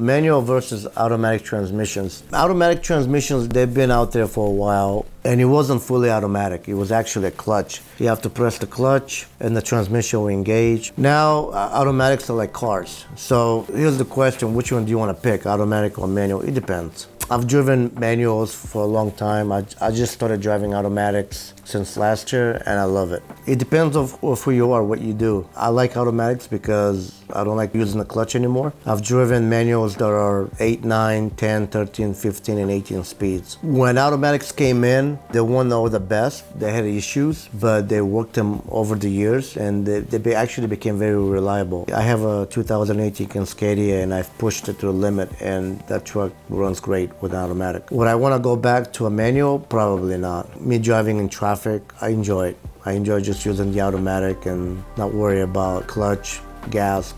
manual versus automatic transmissions. Automatic transmissions, they've been out there for a while, and it wasn't fully automatic. It was actually a clutch. You have to press the clutch and the transmission will engage. Now, automatics are like cars. So here's the question, which one do you want to pick, automatic or manual? It depends. I've driven manuals for a long time. I just started driving automatics since last year, and I love it. It depends of who you are, what you do. I like automatics because I don't like using the clutch anymore. I've driven manuals that are 8, 9, 10, 13, 15, and 18 speeds. When automatics came in, they weren't all the best. They had issues, but they worked them over the years, and they actually became very reliable. I have a 2018 Cascadia, and I've pushed it to the limit, and that truck runs great with automatic. Would I want to go back to a manual? Probably not. Me driving in traffic, I enjoy it. I enjoy just using the automatic and not worry about clutch, gas,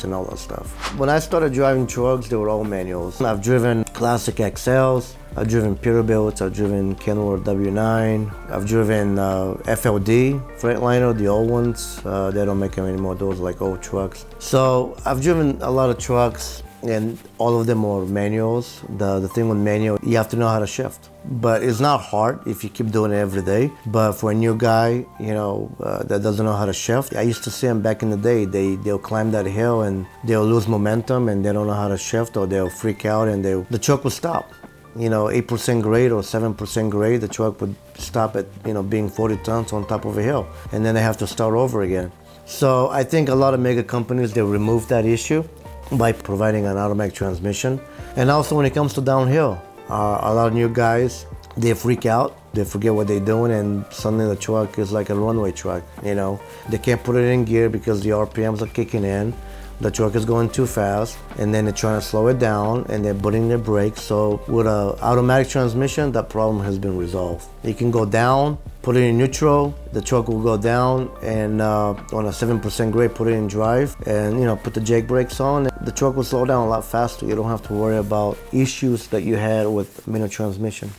and all that stuff. When I started driving trucks, they were all manuals. I've driven classic XLs, I've driven Peterbilts, I've driven Kenworth W9, I've driven FLD, Freightliner, the old ones. They don't make them anymore, those are like old trucks. So I've driven a lot of trucks, and all of them are manuals. The thing with manual, you have to know how to shift. But it's not hard if you keep doing it every day. But for a new guy, that doesn't know how to shift, I used to see them back in the day. They'll climb that hill and they'll lose momentum and they don't know how to shift, or they'll freak out and the truck will stop. 8% grade or 7% grade, the truck would stop at being 40 tons on top of a hill, and then they have to start over again. So I think a lot of mega companies, they removed that issue by providing an automatic transmission. And also when it comes to downhill, a lot of new guys, they freak out, they forget what they're doing, and suddenly the truck is like a runway truck. They can't put it in gear because the RPMs are kicking in, the truck is going too fast, and then they're trying to slow it down and they're putting their brakes. So with an automatic transmission, that problem has been resolved. You can go down, put it in neutral, the truck will go down, and on a 7% grade, put it in drive, and put the jake brakes on, the truck will slow down a lot faster. You don't have to worry about issues that you had with manual transmission.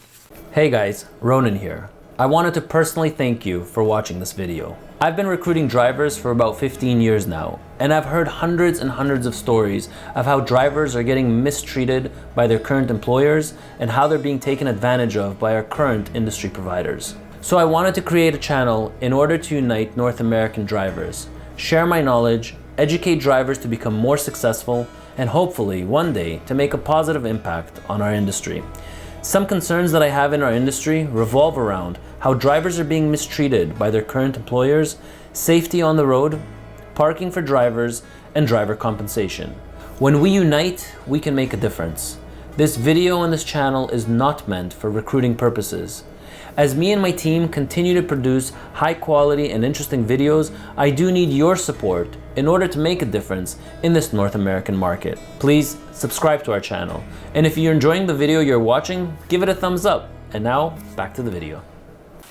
Hey guys, Ronan here. I wanted to personally thank you for watching this video. I've been recruiting drivers for about 15 years now, and I've heard hundreds and hundreds of stories of how drivers are getting mistreated by their current employers and how they're being taken advantage of by our current industry providers. So I wanted to create a channel in order to unite North American drivers, share my knowledge, educate drivers to become more successful, and hopefully one day to make a positive impact on our industry. Some concerns that I have in our industry revolve around how drivers are being mistreated by their current employers, safety on the road, parking for drivers, and driver compensation. When we unite, we can make a difference. This video on this channel is not meant for recruiting purposes. As me and my team continue to produce high quality and interesting videos, I do need your support in order to make a difference in this North American market. Please subscribe to our channel. And if you're enjoying the video you're watching, give it a thumbs up. And now, back to the video.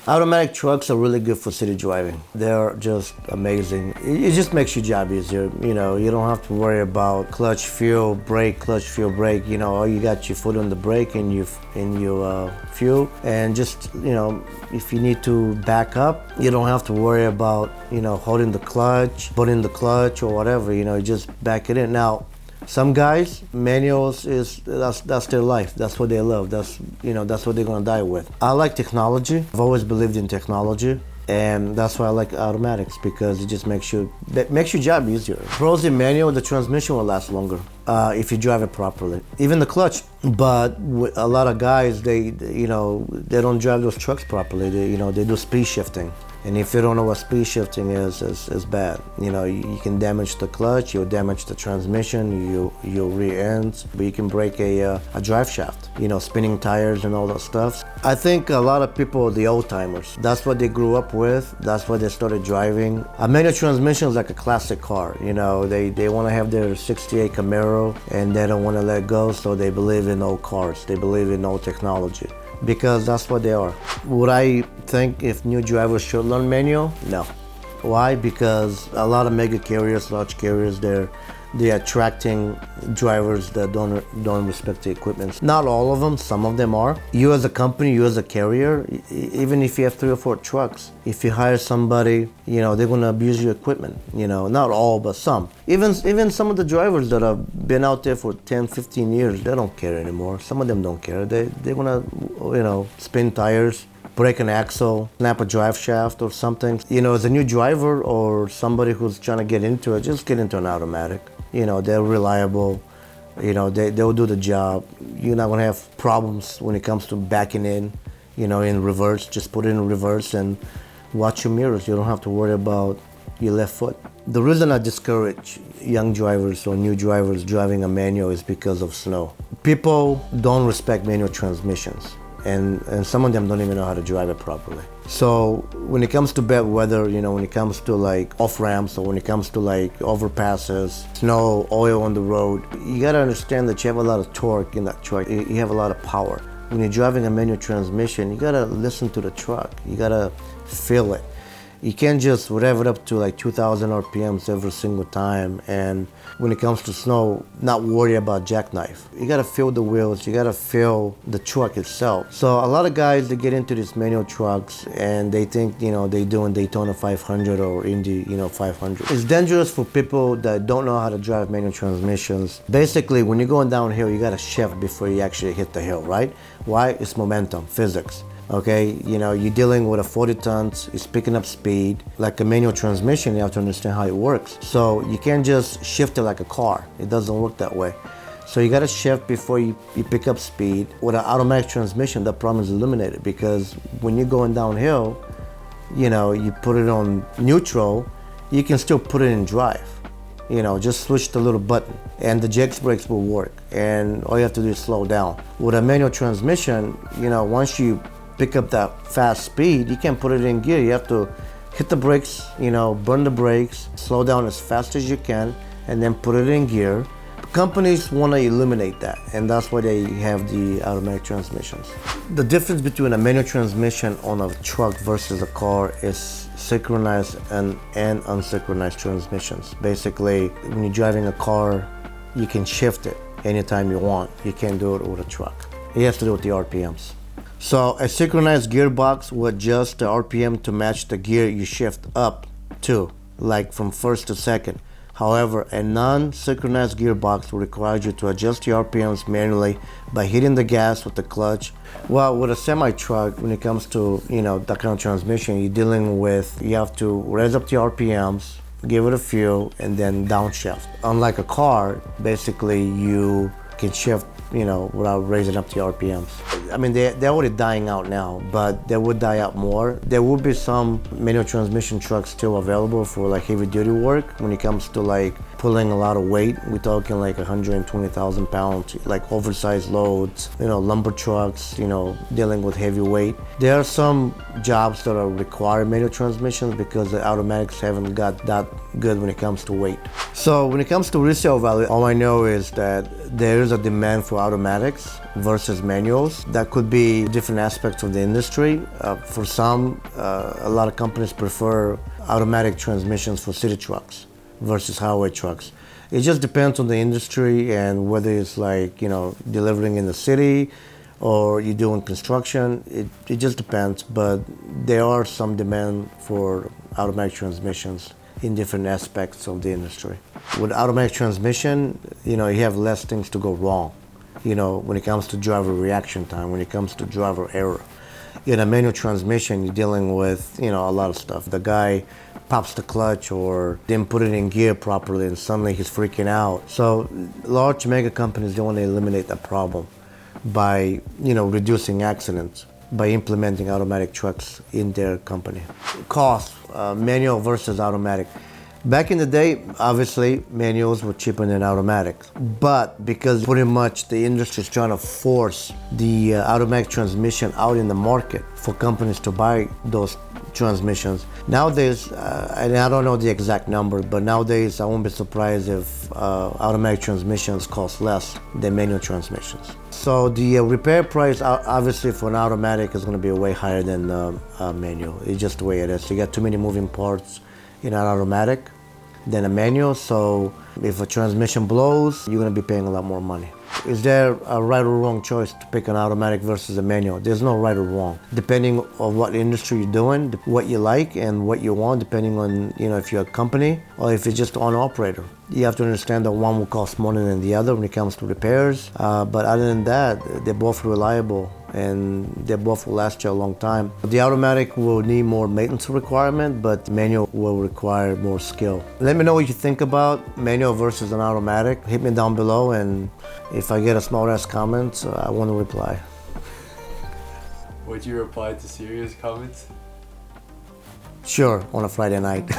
Automatic trucks are really good for city driving. They're just amazing. It just makes your job easier. You don't have to worry about clutch, fuel, brake, clutch, fuel, brake. All you got your foot on the brake and your fuel. And just, if you need to back up, you don't have to worry about, holding the clutch, putting the clutch or whatever. You just back it in. Now, some guys, manuals that's their life. That's what they love. That's what they're gonna die with. I like technology. I've always believed in technology, and that's why I like automatics, because it just makes your job easier. Pros in manual, the transmission will last longer if you drive it properly. Even the clutch. But a lot of guys, they don't drive those trucks properly. They do speed shifting. And if you don't know what speed shifting is bad. You can damage the clutch, you'll damage the transmission, you'll rear ends, but you can break a drive shaft, spinning tires and all that stuff. I think a lot of people are the old timers. That's what they grew up with, that's what they started driving. A manual transmission is like a classic car. They want to have their 68 Camaro and they don't want to let go, so they believe in old cars, they believe in old technology. Because that's what they are. Would I think if new drivers should learn manual? No. Why? Because a lot of mega carriers, large carriers, they're They're attracting drivers that don't respect the equipment. Not all of them, some of them are. You as a company, you as a carrier, even if you have 3 or 4 trucks, if you hire somebody, they're gonna abuse your equipment. Not all, but some. Even some of the drivers that have been out there for 10, 15 years, they don't care anymore. Some of them don't care. They're gonna, spin tires, break an axle, snap a drive shaft or something. As a new driver or somebody who's trying to get into it, just get into an automatic. They're reliable. They'll do the job. You're not gonna have problems when it comes to backing in, in reverse. Just put it in reverse and watch your mirrors. You don't have to worry about your left foot. The reason I discourage young drivers or new drivers driving a manual is because of snow. People don't respect manual transmissions. And some of them don't even know how to drive it properly. So when it comes to bad weather, when it comes to like off ramps or when it comes to like overpasses, snow, oil on the road, you gotta understand that you have a lot of torque in that truck. You have a lot of power. When you're driving a manual transmission, you gotta listen to the truck. You gotta feel it. You can't just rev it up to like 2,000 RPMs every single time. And when it comes to snow, not worry about jackknife. You gotta feel the wheels, you gotta feel the truck itself. So a lot of guys, they get into these manual trucks and they think, they doing Daytona 500 or Indy, 500. It's dangerous for people that don't know how to drive manual transmissions. Basically, when you're going downhill, you gotta shift before you actually hit the hill, right? Why? It's momentum, physics. Okay, you're dealing with a 40 tons, it's picking up speed. Like a manual transmission, you have to understand how it works. So you can't just shift it like a car. It doesn't work that way. So you gotta shift before you pick up speed. With an automatic transmission, that problem is eliminated because when you're going downhill, you put it on neutral, you can still put it in drive. Just switch the little button and the Jex brakes will work. And all you have to do is slow down. With a manual transmission, once you pick up that fast speed, you can't put it in gear. You have to hit the brakes, burn the brakes, slow down as fast as you can, and then put it in gear. Companies want to eliminate that, and that's why they have the automatic transmissions. The difference between a manual transmission on a truck versus a car is synchronized and unsynchronized transmissions. Basically, when you're driving a car, you can shift it anytime you want. You can't do it with a truck. It has to do with the RPMs. So a synchronized gearbox will adjust the RPM to match the gear you shift up to, like from first to second. However, a non-synchronized gearbox will require you to adjust your RPMs manually by hitting the gas with the clutch. Well, with a semi-truck, when it comes to, that kind of transmission, you're dealing with, you have to raise up the RPMs, give it a fuel, and then downshift. Unlike a car, basically you can shift, without raising up the RPMs. I mean, they're already dying out now, but they would die out more. There will be some manual transmission trucks still available for like heavy duty work when it comes to like pulling a lot of weight. We're talking like 120,000 pounds, like oversized loads, lumber trucks, dealing with heavy weight. There are some jobs that are require manual transmissions because the automatics haven't got that good when it comes to weight. So when it comes to resale value, all I know is that there is a demand for automatics versus manuals. That could be different aspects of the industry. For some, a lot of companies prefer automatic transmissions for city trucks versus highway trucks. It just depends on the industry and whether it's like, delivering in the city or you're doing construction. It just depends, but there are some demand for automatic transmissions in different aspects of the industry. With automatic transmission, you have less things to go wrong. When it comes to driver reaction time, when it comes to driver error. In a manual transmission, you're dealing with, a lot of stuff. The guy pops the clutch or didn't put it in gear properly and suddenly he's freaking out. So large mega companies, they want to eliminate that problem by, reducing accidents by implementing automatic trucks in their company. Cost, manual versus automatic. Back in the day, obviously, manuals were cheaper than automatics. But because pretty much the industry is trying to force the automatic transmission out in the market for companies to buy those transmissions. Nowadays, and I don't know the exact number, but nowadays I won't be surprised if automatic transmissions cost less than manual transmissions. So the repair price, obviously, for an automatic is going to be way higher than manual. It's just the way it is. You got too many moving parts in an automatic. than a manual. So if a transmission blows, you're gonna be paying a lot more money. Is there a right or wrong choice to pick an automatic versus a manual? There's no right or wrong. Depending on what industry you're doing, what you like and what you want, depending on, if you're a company or if you're just an operator. You have to understand that one will cost more than the other when it comes to repairs. But other than that, they're both reliable and they both will last you a long time. The automatic will need more maintenance requirement, but manual will require more skill. Let me know what you think about manual versus an automatic. Hit me down below, and if I get a smart-ass comment, I want to reply. Would you reply to serious comments? Sure, on a Friday night.